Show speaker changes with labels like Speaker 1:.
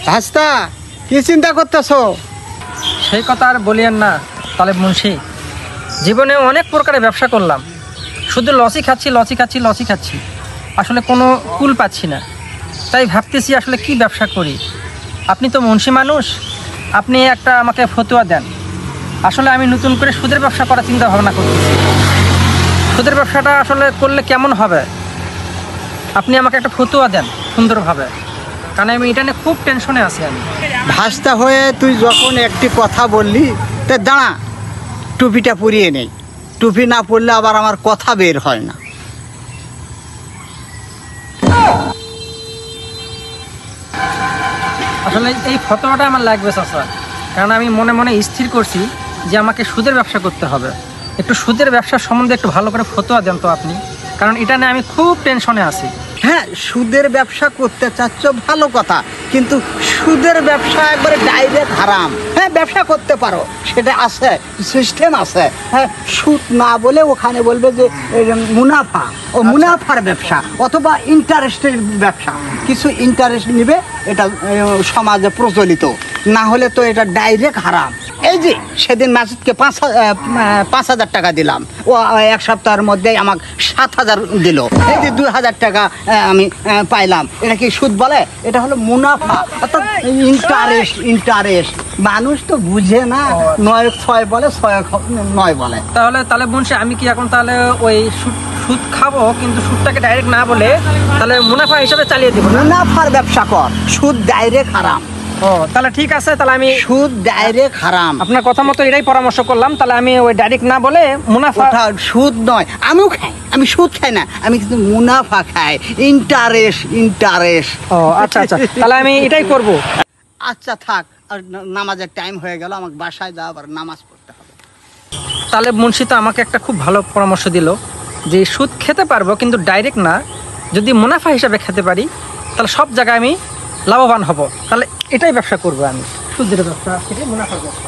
Speaker 1: ভাস্তা, কি চিন্তা করতেছো?
Speaker 2: সেই কথা আর বলিয়েন না তালেব মুন্সি। জীবনে অনেক প্রকারের ব্যবসা করলাম, শুধু লসই খাচ্ছি। আসলে কোনো কুল পাচ্ছি না, তাই ভাবতেছি আসলে কি ব্যবসা করি। আপনি তো মুন্সি মানুষ, আপনি একটা আমাকে ফতোয়া দেন। আসলে আমি নতুন করে সুদের ব্যবসা করার চিন্তা ভাবনা করতেছি। সুদের ব্যবসাটা আসলে করলে কেমন হবে, আপনি আমাকে একটা ফতোয়া দেন সুন্দরভাবে, কারণ আমি এটা নিয়ে খুব টেনশনে আছি। আমি
Speaker 1: ভাস্তা হয়ে তুই যখন একটি কথা বললি, তা দাঁড়া, টুপিটা পরিয়ে নেই। টুপি না পরলে আবার আমার কথা বের হয় না।
Speaker 2: আসলে এই ফতোয়াটা আমার লাগবে চাচা, কারণ আমি মনে মনে স্থির করছি যে আমাকে সুদের ব্যবসা করতে হবে। একটু সুদের ব্যবসার সম্বন্ধে একটু ভালো করে ফতোয়া দেন তো আপনি, কারণ এটা নিয়ে আমি খুব টেনশনে আছি।
Speaker 1: হ্যাঁ, সুদের ব্যবসা করতে চাচ্ছ, ভালো কথা, কিন্তু সুদের ব্যবসা একবারে ডাইরেক্ট হারাম। হ্যাঁ, ব্যবসা করতে পারো, সেটা আছে, সিস্টেম আছে। হ্যাঁ, সুদ না বলে ওখানে বলবে যে মুনাফা, ও মুনাফার ব্যবসা অথবা ইন্টারেস্টের ব্যবসা। কিছু ইন্টারেস্ট নিবে, এটা সমাজে প্রচলিত, না হলে তো এটা ডাইরেক্ট হারাম। এই যে সেদিন মাসুদকে 5,000 টাকা দিলাম, ও এক সপ্তাহের মধ্যেই আমাকে 7,000 দিল। এই যে 2,000 টাকা আমি পাইলাম, এটা কি সুদ বলে? এটা হলো মুনাফা, অর্থাৎ ইন্টারেস্ট। মানুষ তো বুঝে না, 9 বলে 9 বলে।
Speaker 2: তাহলে মুন্সি, আমি কি এখন তাহলে ওই সুদ খাবো, কিন্তু সুদটাকে ডাইরেক্ট না বলে তাহলে মুনাফা হিসাবে চালিয়ে দিব?
Speaker 1: মুনাফার ব্যবসা কর, সুদ ডাইরেক্ট হারাম।
Speaker 2: ও তাহলে ঠিক আছে, তাহলে আমি
Speaker 1: সুদ ডাইরেক্ট হারাম।
Speaker 2: আপনার কথা মতো এটাই পরামর্শ করলাম। তাহলে আমি ওই ডাইরেক্ট না বলে মুনাফা।
Speaker 1: সুদ নয়, আমিও খাই, আমি সুদ খাই না, আমি কিন্তু মুনাফা খাই, ইন্টারেস্ট।
Speaker 2: ও আচ্ছা, তাহলে আমি এটাই করব।
Speaker 1: আচ্ছা থাক, আর নামাজের টাইম হয়ে গেল, আমাকে বাসায় যাওয়া, আবার নামাজ পড়তে হবে।
Speaker 2: তাহলে মুন্সি তো আমাকে একটা খুব ভালো পরামর্শ দিল যে সুদ খেতে পারবো, কিন্তু ডাইরেক্ট না, যদি মুনাফা হিসাবে খেতে পারি তাহলে সব জায়গায় আমি লাভবান হব। তাহলে এটাই ব্যবসা করবো আমি, সুদের ব্যবসা থেকে মুনাফার ব্যবসা।